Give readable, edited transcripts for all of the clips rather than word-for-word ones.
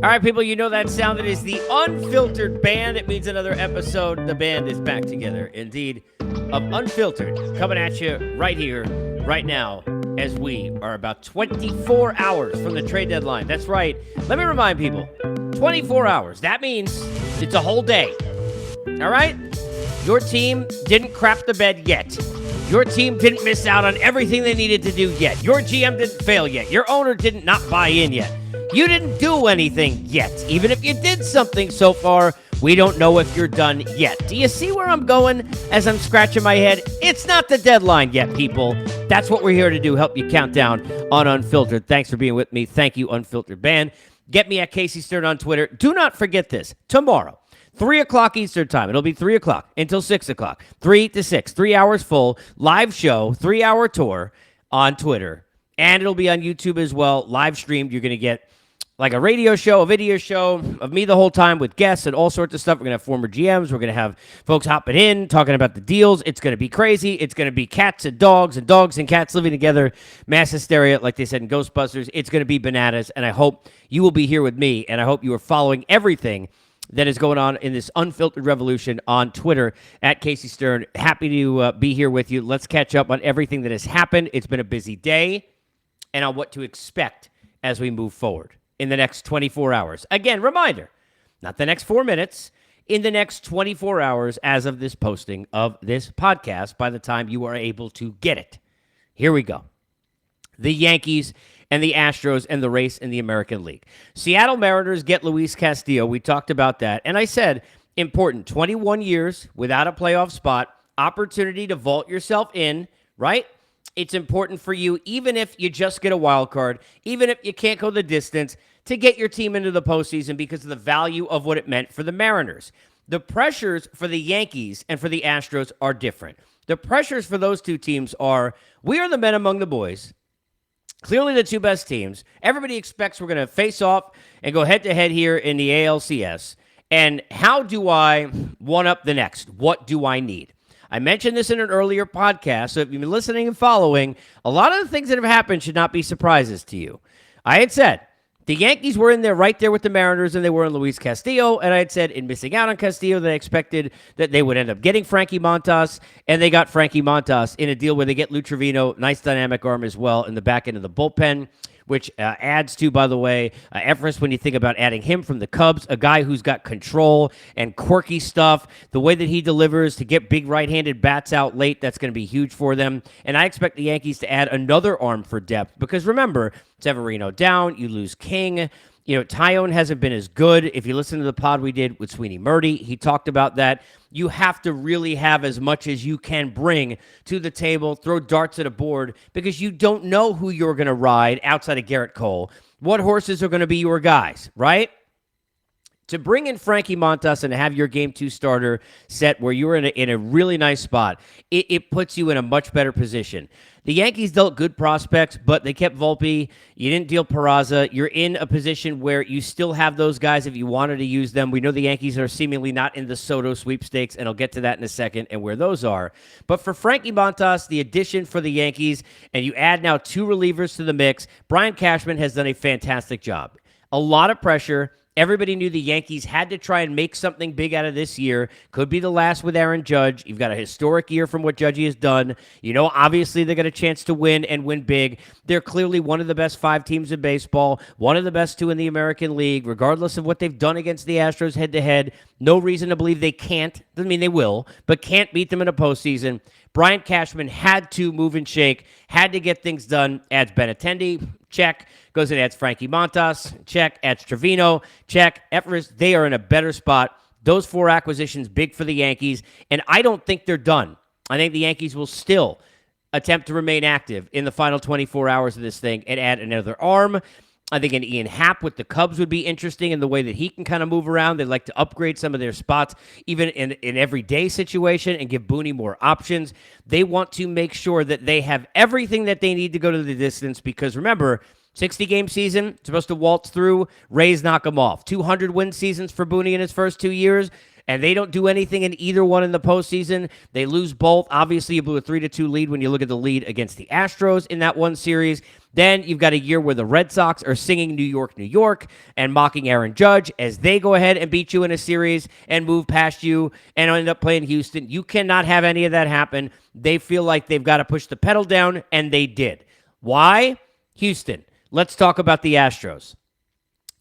All right, people, you know that sound. It is the Unfiltered Band. It means another episode. The band is back together, indeed, of Unfiltered, coming at you right here, right now, as we are about 24 hours from the trade deadline. That's right. Let me remind people, 24 hours. That means it's a whole day. All right? Your team didn't crap the bed yet. Your team didn't miss out on everything they needed to do yet. Your GM didn't fail yet. Your owner didn't not buy in yet. You didn't do anything yet. Even if you did something so far, we don't know if you're done yet. Do you see where I'm going as I'm scratching my head? It's not the deadline yet, people. That's what we're here to do, help you count down on Unfiltered. Thanks for being with me. Thank you, Unfiltered Band. Get me at Casey Stern on Twitter. Do not forget this. Tomorrow, 3 o'clock Eastern Time. It'll be 3 o'clock until 6 o'clock. 3 to 6. 3 hours full. Live show. 3-hour tour on Twitter. And it'll be on YouTube as well. Live streamed. You're going to get like a radio show, a video show of me the whole time with guests and all sorts of stuff. We're going to have former GMs. We're going to have folks hopping in, talking about the deals. It's going to be crazy. It's going to be cats and dogs and cats living together. Mass hysteria, like they said in Ghostbusters. It's going to be bananas, and I hope you will be here with me, and I hope you are following everything that is going on in this Unfiltered revolution on Twitter at Casey Stern. Happy to be here with you. Let's catch up on everything that has happened. It's been a busy day, and on what to expect as we move forward in the next 24 hours. Again, reminder, not the next 4 minutes, in the next 24 hours as of this posting of this podcast by the time you are able to get it. Here we go. The Yankees and the Astros and the race in the American League. Seattle Mariners get Luis Castillo. We talked about that. And I said, important, 21 years without a playoff spot, opportunity to vault yourself in, right? It's important for you, even if you just get a wild card, even if you can't go the distance, to get your team into the postseason because of the value of what it meant for the Mariners. The pressures for the Yankees and for the Astros are different. The pressures for those two teams are, we are the men among the boys, clearly the two best teams. Everybody expects we're going to face off and go head-to-head here in the ALCS. And how do I one-up the next? What do I need? I mentioned this in an earlier podcast, so if you've been listening and following, a lot of the things that have happened should not be surprises to you. I had said the Yankees were in there right there with the Mariners, and they were in Luis Castillo, and I had said in missing out on Castillo that I expected that they would end up getting Frankie Montas, and they got Frankie Montas in a deal where they get Lou Trevino, nice dynamic arm as well, in the back end of the bullpen, which adds to, by the way, Everest, when you think about adding him from the Cubs, a guy who's got control and quirky stuff, the way that he delivers to get big right-handed bats out late, that's going to be huge for them. And I expect the Yankees to add another arm for depth because, remember, Severino down, you lose King. You know, Tyone hasn't been as good. If you listen to the pod we did with Sweeney Murdy, he talked about that. You have to really have as much as you can bring to the table, throw darts at a board, because you don't know who you're going to ride outside of Garrett Cole. What horses are going to be your guys, right? To bring in Frankie Montas and to have your Game 2 starter set where you're in a really nice spot, it puts you in a much better position. The Yankees dealt good prospects, but they kept Volpe. You didn't deal Peraza. You're in a position where you still have those guys if you wanted to use them. We know the Yankees are seemingly not in the Soto sweepstakes, and I'll get to that in a second and where those are. But for Frankie Montas, the addition for the Yankees, and you add now 2 relievers to the mix, Brian Cashman has done a fantastic job. A lot of pressure. Everybody knew the Yankees had to try and make something big out of this year. Could be the last with Aaron Judge. You've got a historic year from what Judge has done. You know, obviously, they got a chance to win and win big. They're clearly one of the best 5 teams in baseball, one of the best 2 in the American League, regardless of what they've done against the Astros head-to-head. No reason to believe they can't. Doesn't mean they will, but can't beat them in a postseason. Brian Cashman had to move and shake, had to get things done. Adds Benintendi, check. Goes and adds Frankie Montas, check. Adds Trevino, check. Everest, they are in a better spot. Those 4 acquisitions, big for the Yankees, and I don't think they're done. I think the Yankees will still attempt to remain active in the final 24 hours of this thing and add another arm. I think an Ian Happ with the Cubs would be interesting in the way that he can kind of move around. They'd like to upgrade some of their spots, even in everyday situation, and give Booney more options. They want to make sure that they have everything that they need to go to the distance because, remember, 60-game season, supposed to waltz through. Rays knock them off. 200-win seasons for Booney in his first 2 years, and they don't do anything in either one in the postseason. They lose both. Obviously, you blew a 3-2 lead when you look at the lead against the Astros in that one series. Then you've got a year where the Red Sox are singing New York, New York, and mocking Aaron Judge as they go ahead and beat you in a series and move past you and end up playing Houston. You cannot have any of that happen. They feel like they've got to push the pedal down, and they did. Why? Houston. Let's talk about the Astros.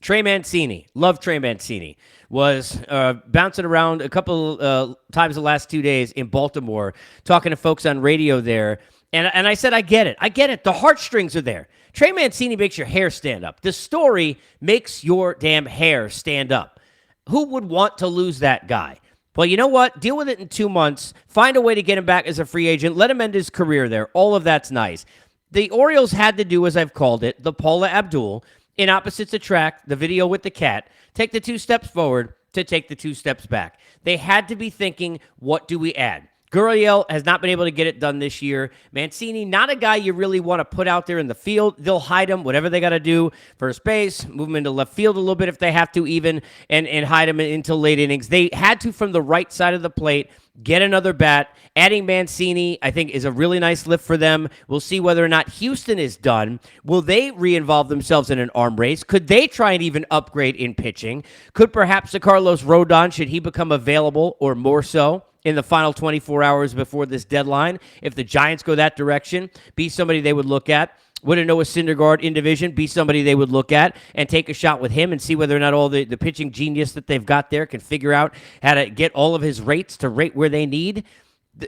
Trey Mancini, love Trey Mancini, was bouncing around a couple times the last 2 days in Baltimore, talking to folks on radio there. And I said, I get it. I get it. The heartstrings are there. Trey Mancini makes your hair stand up. The story makes your damn hair stand up. Who would want to lose that guy? Well, you know what? Deal with it in 2 months. Find a way to get him back as a free agent. Let him end his career there. All of that's nice. The Orioles had to do, as I've called it, the Paula Abdul, in opposites attract, the video with the cat, take the 2 steps forward to take the 2 steps back. They had to be thinking, what do we add? Gurriel has not been able to get it done this year. Mancini, not a guy you really want to put out there in the field. They'll hide him, whatever they got to do. First base, move him into left field a little bit if they have to even, and hide him into late innings. They had to, from the right side of the plate, get another bat. Adding Mancini, I think, is a really nice lift for them. We'll see whether or not Houston is done. Will they re-involve themselves in an arm race? Could they try and even upgrade in pitching? Could perhaps the Carlos Rodon, should he become available or more so in the final 24 hours before this deadline, if the Giants go that direction, be somebody they would look at? Would a Noah Syndergaard in division be somebody they would look at and take a shot with him and see whether or not all the pitching genius that they've got there can figure out how to get all of his rates to rate where they need?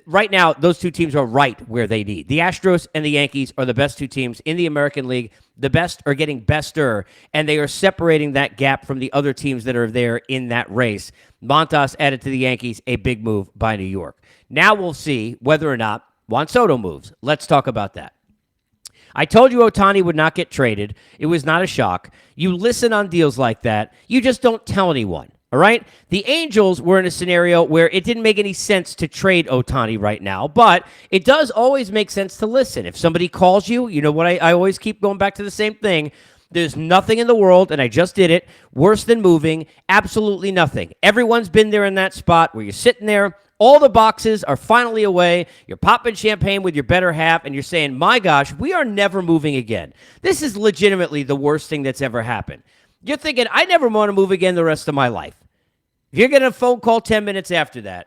Right now, those 2 teams are right where they need. The Astros and the Yankees are the best 2 teams in the American League. The best are getting bester, and they are separating that gap from the other teams that are there in that race. Montas added to the Yankees, a big move by New York. Now we'll see whether or not Juan Soto moves. Let's talk about that. I told you Ohtani would not get traded. It was not a shock. You listen on deals like that. You just don't tell anyone. All right? The Angels were in a scenario where it didn't make any sense to trade Ohtani right now, but it does always make sense to listen. If somebody calls you, you know what I always keep going back to the same thing. There's nothing in the world, and I just did it, worse than moving. Absolutely nothing. Everyone's been there in that spot where you're sitting there. All the boxes are finally away. You're popping champagne with your better half, and you're saying, my gosh, we are never moving again. This is legitimately the worst thing that's ever happened. You're thinking, I never want to move again the rest of my life. If you're getting a phone call 10 minutes after that,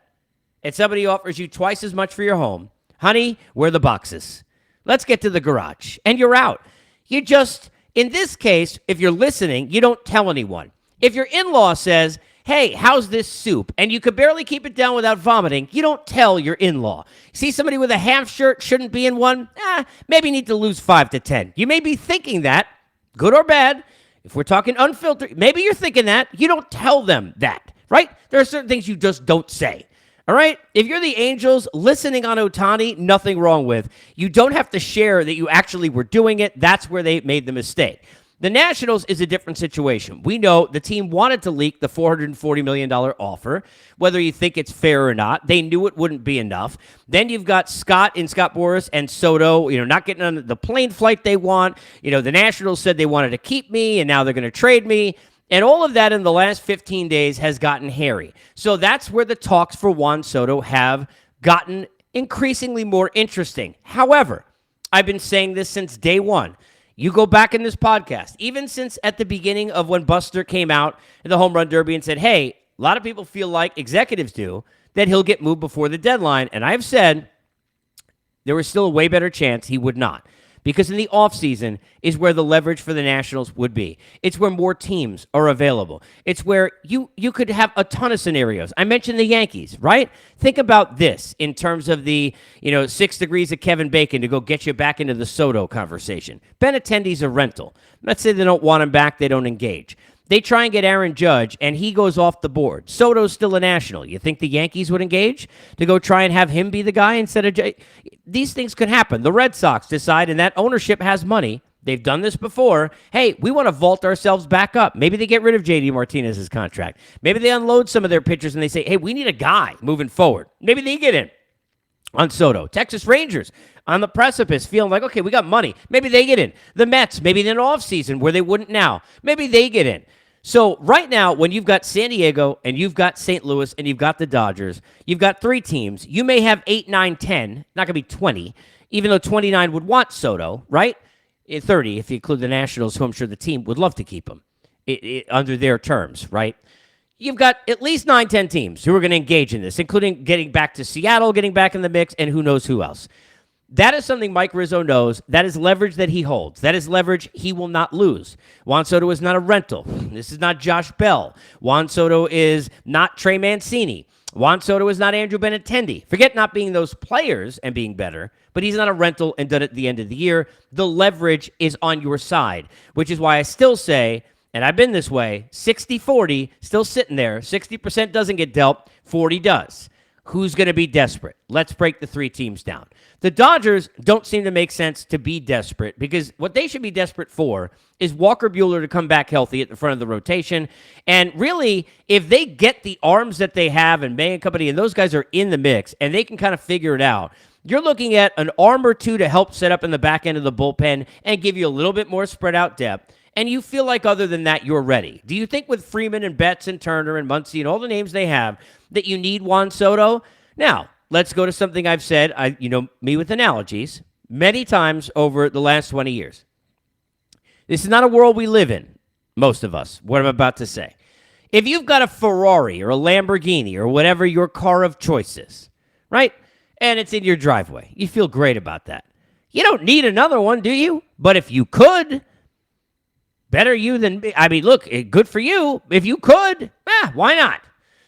and somebody offers you twice as much for your home, honey, where are the boxes? Let's get to the garage. And you're out. You just, in this case, if you're listening, you don't tell anyone. If your in-law says, hey, how's this soup? And you could barely keep it down without vomiting, you don't tell your in-law. See somebody with a half shirt shouldn't be in one? Maybe need to lose 5 to 10. You may be thinking that, good or bad. If we're talking unfiltered, maybe you're thinking that. You don't tell them that, right? There are certain things you just don't say. All right? If you're the Angels listening on Ohtani, nothing wrong with. You don't have to share that you actually were doing it. That's where they made the mistake. The Nationals is a different situation. We know the team wanted to leak the $440 million offer, whether you think it's fair or not. They knew it wouldn't be enough. Then you've got Scott Boras and Soto, not getting on the plane flight they want. The Nationals said they wanted to keep me, and now they're going to trade me. And all of that in the last 15 days has gotten hairy. So that's where the talks for Juan Soto have gotten increasingly more interesting. However, I've been saying this since day one. You go back in this podcast, even since at the beginning of when Buster came out in the Home Run Derby and said, hey, a lot of people feel like executives do that he'll get moved before the deadline. And I've said there was still a way better chance he would not. Because in the offseason is where the leverage for the Nationals would be. It's where more teams are available. It's where you could have a ton of scenarios. I mentioned the Yankees, right? Think about this in terms of the 6 degrees of Kevin Bacon to go get you back into the Soto conversation. Benintendi's a rental. Let's say they don't want him back, they don't engage. They try and get Aaron Judge, and he goes off the board. Soto's still a National. You think the Yankees would engage to go try and have him be the guy instead of Judge? These things could happen. The Red Sox decide, and that ownership has money. They've done this before. Hey, we want to vault ourselves back up. Maybe they get rid of J.D. Martinez's contract. Maybe they unload some of their pitchers, and they say, hey, we need a guy moving forward. Maybe they get in on Soto. Texas Rangers on the precipice, feeling like, okay, we got money. Maybe they get in. The Mets, maybe in an offseason where they wouldn't now. Maybe they get in. So right now, when you've got San Diego and you've got St. Louis and you've got the Dodgers, you've got 3 teams. You may have 8, 9, 10, not going to be 20, even though 29 would want Soto, right? 30 if you include the Nationals, who I'm sure the team would love to keep him under their terms, right? You've got at least 9, 10 teams who are going to engage in this, including getting back to Seattle, getting back in the mix, and who knows who else. That is something Mike Rizzo knows. That is leverage that he holds. That is leverage he will not lose. Juan Soto is not a rental. This is not Josh Bell. Juan Soto is not Trey Mancini. Juan Soto is not Andrew Benintendi. Forget not being those players and being better, but he's not a rental and done it at the end of the year. The leverage is on your side, which is why I still say, and I've been this way, 60-40, still sitting there. 60% doesn't get dealt, 40 does. Who's going to be desperate? Let's break the 3 teams down. The Dodgers don't seem to make sense to be desperate because what they should be desperate for is Walker Buehler to come back healthy at the front of the rotation. And really, if they get the arms that they have and May and company, and those guys are in the mix, and they can kind of figure it out, you're looking at an arm or two to help set up in the back end of the bullpen and give you a little bit more spread out depth. And you feel like other than that, you're ready. Do you think with Freeman and Betts and Turner and Muncy and all the names they have that you need Juan Soto? Now, let's go to something I've said, me with analogies, many times over the last 20 years. This is not a world we live in, most of us, what I'm about to say. If you've got a Ferrari or a Lamborghini or whatever your car of choice is, right, and it's in your driveway, you feel great about that. You don't need another one, do you? But if you could, better you than me. I mean, look, good for you. If you could, why not?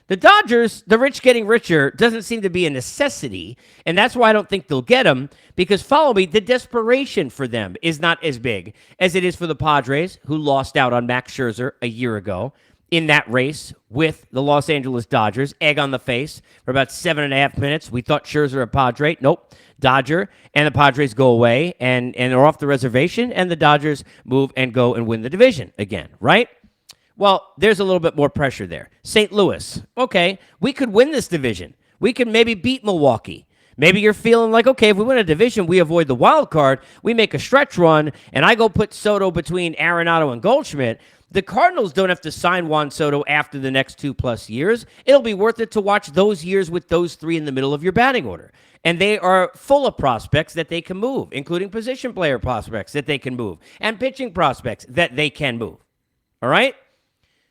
The Dodgers, the rich getting richer, doesn't seem to be a necessity, and that's why I don't think they'll get him, because follow me, the desperation for them is not as big as it is for the Padres, who lost out on Max Scherzer a year ago in that race with the Los Angeles Dodgers. Egg on the face for about 7.5 minutes. We thought Scherzer a Padre. Nope. Dodger, and the Padres go away and are off the reservation, and the Dodgers move and go and win the division again, right? Well, there's a little bit more pressure there. St. Louis, okay, we could win this division. We could maybe beat Milwaukee. Maybe you're feeling like, okay, if we win a division, we avoid the wild card, we make a stretch run, and I go put Soto between Arenado and Goldschmidt. The Cardinals don't have to sign Juan Soto after the next 2+ years. It'll be worth it to watch those years with those 3 in the middle of your batting order. And they are full of prospects that they can move, including position player prospects that they can move, and pitching prospects that they can move. All right?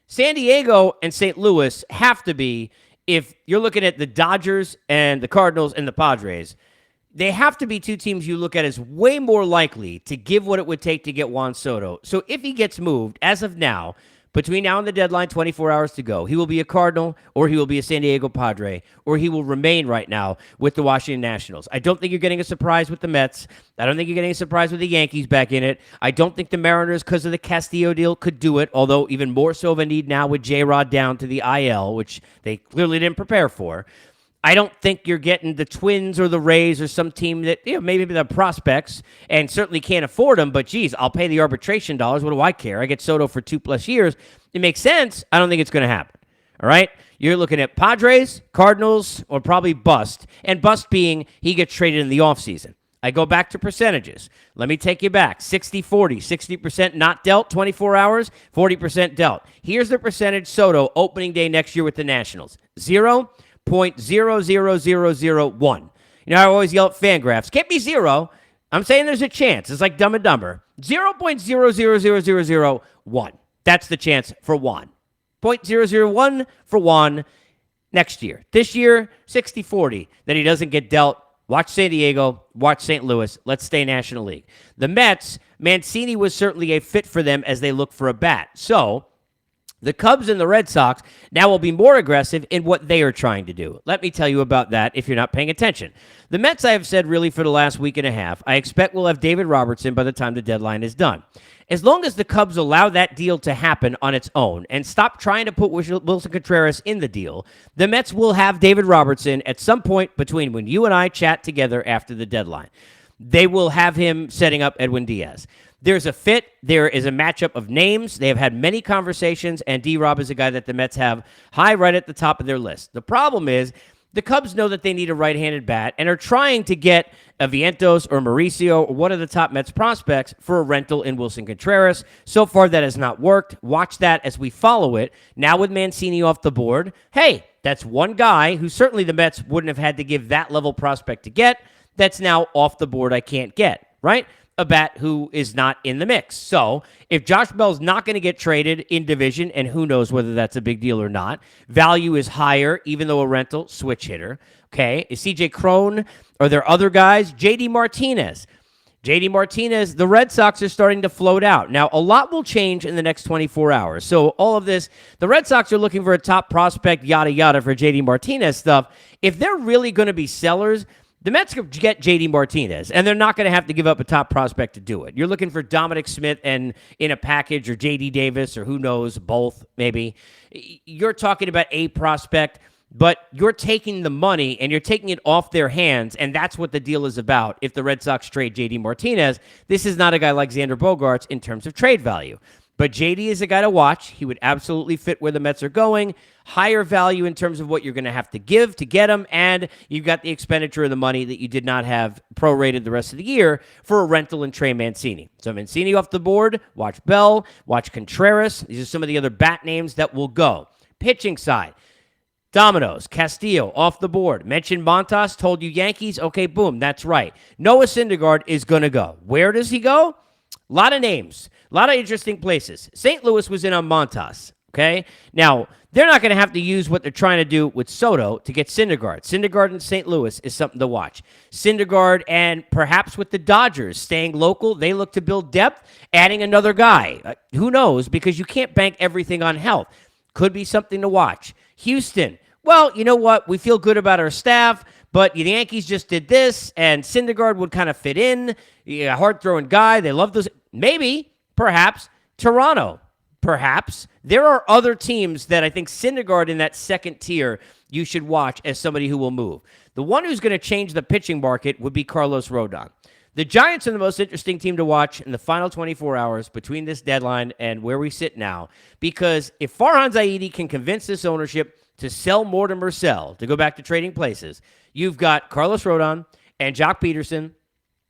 San Diego and St. Louis have to be, if you're looking at the Dodgers and the Cardinals and the Padres, they have to be 2 teams you look at as way more likely to give what it would take to get Juan Soto. So if he gets moved, as of now, between now and the deadline, 24 hours to go, he will be a Cardinal, or he will be a San Diego Padre, or he will remain right now with the Washington Nationals. I don't think you're getting a surprise with the Mets. I don't think you're getting a surprise with the Yankees back in it. I don't think the Mariners, because of the Castillo deal, could do it, although even more so of a need now with J-Rod down to the IL, which they clearly didn't prepare for. I don't think you're getting the Twins or the Rays or some team that, maybe the prospects and certainly can't afford them, but geez, I'll pay the arbitration dollars. What do I care? I get Soto for 2+ years. It makes sense. I don't think it's going to happen. All right? You're looking at Padres, Cardinals, or probably bust. And bust being he gets traded in the offseason. I go back to percentages. Let me take you back. 60-40. 60% not dealt, 24 hours, 40% dealt. Here's the percentage Soto opening day next year with the Nationals. 0.00001. I always yell at Fangraphs. Can't be 0. I'm saying there's a chance. It's like Dumb and Dumber. 0.000001. That's the chance for Juan. 0.001 for Juan next year. This year, 60-40 that he doesn't get dealt. Watch San Diego. Watch St. Louis. Let's stay National League. The Mets, Mancini was certainly a fit for them as they look for a bat. So the Cubs and the Red Sox now will be more aggressive in what they are trying to do. Let me tell you about that if you're not paying attention. The Mets, I have said really for the last week and a half, I expect we'll have David Robertson by the time the deadline is done. As long as the Cubs allow that deal to happen on its own and stop trying to put Wilson Contreras in the deal, the Mets will have David Robertson at some point between when you and I chat together after the deadline. They will have him setting up Edwin Diaz. There's a fit. There is a matchup of names. They have had many conversations, and D-Rob is a guy that the Mets have high right at the top of their list. The problem is the Cubs know that they need a right-handed bat and are trying to get a Vientos or Mauricio or one of the top Mets prospects for a rental in Wilson Contreras. So far, that has not worked. Watch that as we follow it. Now with Mancini off the board, hey, that's one guy who certainly the Mets wouldn't have had to give that level prospect to get. That's now off the board I can't get, right? a bat who is not in the mix. So if Josh Bell's not going to get traded in division, and who knows whether that's a big deal or not, value is higher, even though a rental switch hitter. Okay, is CJ Cron? Are there other guys? JD Martinez. JD Martinez, the Red Sox are starting to float out. Now, a lot will change in the next 24 hours. So all of this, the Red Sox are looking for a top prospect, yada, yada, for JD Martinez stuff. If they're really going to be sellers, the Mets could get JD Martinez, and they're not going to have to give up a top prospect to do it. You're looking for Dominic Smith and in a package, or JD Davis, or who knows, both maybe. You're talking about a prospect, but you're taking the money and you're taking it off their hands, and that's what the deal is about. If the Red Sox trade JD Martinez, this is not a guy like Xander Bogaerts in terms of trade value. But JD is a guy to watch. He would absolutely fit where the Mets are going. Higher value in terms of what you're going to have to give to get him, and you've got the expenditure of the money that you did not have prorated the rest of the year for a rental in Trey Mancini. So Mancini off the board. Watch Bell. Watch Contreras. These are some of the other bat names that will go. Pitching side. Dominoes, Castillo off the board. Mentioned Montas, told you Yankees. Okay, boom, that's right. Noah Syndergaard is going to go. Where does he go? A lot of names, a lot of interesting places. St. Louis was in on Montas, okay? Now, they're not going to have to use what they're trying to do with Soto to get Syndergaard. Syndergaard in St. Louis is something to watch. Syndergaard and perhaps with the Dodgers staying local, they look to build depth, adding another guy. Who knows? Because you can't bank everything on health. Could be something to watch. Houston, well, you know what? We feel good about our staff, but the Yankees just did this, and Syndergaard would kind of fit in. Yeah, hard-throwing guy. They love those. Maybe, perhaps, Toronto. Perhaps. There are other teams that I think Syndergaard in that second tier you should watch as somebody who will move. The one who's going to change the pitching market would be Carlos Rodon. The Giants are the most interesting team to watch in the final 24 hours between this deadline and where we sit now, because if Farhan Zaidi can convince this ownership to sell Mortimer Sell, to go back to trading places, you've got Carlos Rodon and Jock Peterson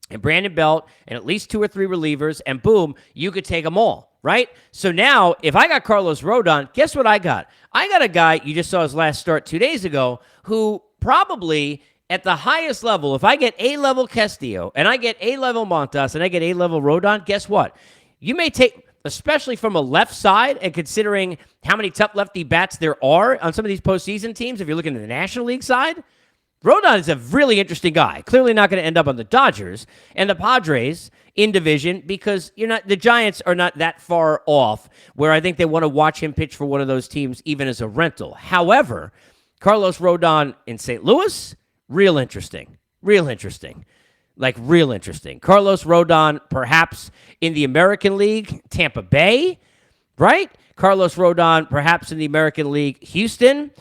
and Brandon Belt and at least 2 or 3 relievers, and boom, you could take them all, right? So now, if I got Carlos Rodon, guess what I got? I got a guy, you just saw his last start 2 days ago, who probably at the highest level, if I get A-level Castillo, and I get A-level Montas, and I get A-level Rodon, guess what? You may take, especially from a left side, and considering how many tough lefty bats there are on some of these postseason teams, if you're looking at the National League side, Rodon is a really interesting guy. Clearly not going to end up on the Dodgers and the Padres in division, because the Giants are not that far off where I think they want to watch him pitch for one of those teams even as a rental. However, Carlos Rodon in St. Louis, real interesting. Real interesting. Like, real interesting. Carlos Rodon, perhaps in the American League, Tampa Bay, right? Carlos Rodon, perhaps in the American League, Houston.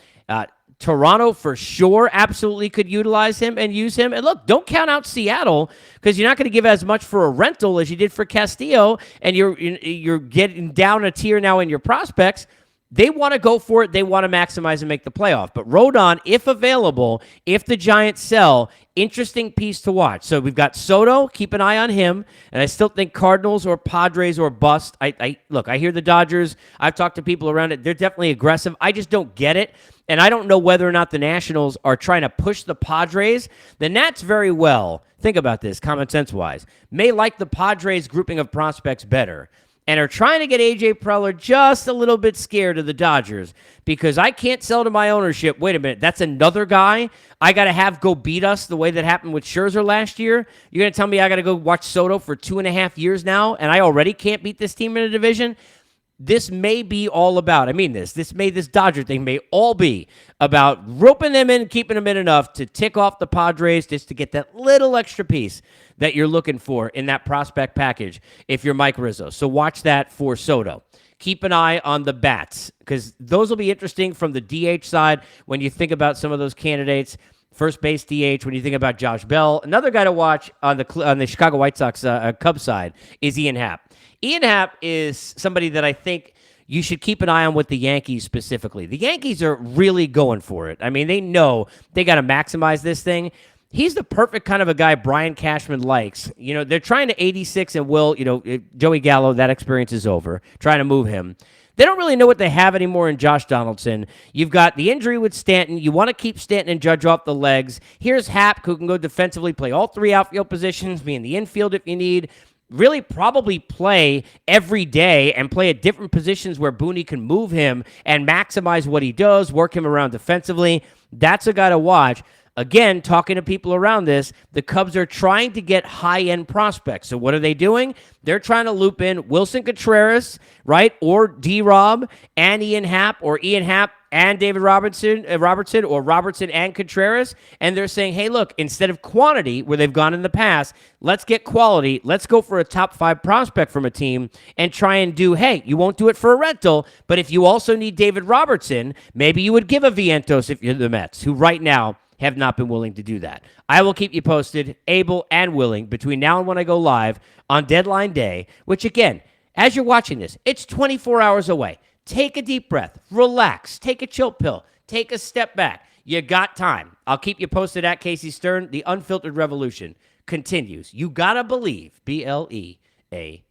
Toronto, for sure, absolutely could utilize him and use him. And look, don't count out Seattle, because you're not going to give as much for a rental as you did for Castillo, and you're getting down a tier now in your prospects. They want to go for it. They want to maximize and make the playoff. But Rodon, if available, if the Giants sell, interesting piece to watch. So we've got Soto. Keep an eye on him. And I still think Cardinals or Padres or bust. Look, I hear the Dodgers. I've talked to people around it. They're definitely aggressive. I just don't get it. And I don't know whether or not the Nationals are trying to push the Padres. The Nats very well, think about this, common sense-wise, may like the Padres grouping of prospects better, and are trying to get A.J. Preller just a little bit scared of the Dodgers, because I can't sell to my ownership, wait a minute, that's another guy I got to have go beat us the way that happened with Scherzer last year? You're going to tell me I got to go watch Soto for 2.5 years now, and I already can't beat this team in a division? This may be all about, this Dodger thing may all be about roping them in, keeping them in enough to tick off the Padres just to get that little extra piece that you're looking for in that prospect package if you're Mike Rizzo. So watch that for Soto. Keep an eye on the bats, because those will be interesting from the DH side when you think about some of those candidates. First base DH, when you think about Josh Bell. Another guy to watch on the Chicago White Sox Cubs side is Ian Happ. Ian Happ is somebody that I think you should keep an eye on with the Yankees specifically. The Yankees are really going for it. I mean, they know they got to maximize this thing. He's the perfect kind of a guy Brian Cashman likes. They're trying to 86 and Will, Joey Gallo, that experience is over, trying to move him. They don't really know what they have anymore in Josh Donaldson. You've got the injury with Stanton. You want to keep Stanton and Judge off the legs. Here's Happ, who can go defensively, play all 3 outfield positions, be in the infield if you need. really probably play every day and play at different positions where Booney can move him and maximize what he does, work him around defensively. That's a guy to watch. Again, talking to people around this, the Cubs are trying to get high-end prospects. So what are they doing? They're trying to loop in Wilson Contreras, right, or D-Rob and Ian Happ, or Ian Happ and David Robertson, or Robertson and Contreras, and they're saying, hey, look, instead of quantity, where they've gone in the past, let's get quality. Let's go for a top 5 prospect from a team and try and do, hey, you won't do it for a rental, but if you also need David Robertson, maybe you would give a Vientos if you're the Mets, who right now have not been willing to do that. I will keep you posted, able and willing, between now and when I go live on deadline day, which again, as you're watching this, it's 24 hours away. Take a deep breath, relax, take a chill pill, take a step back. You got time. I'll keep you posted at Casey Stern. The Unfiltered Revolution continues. You gotta believe, BLEAV.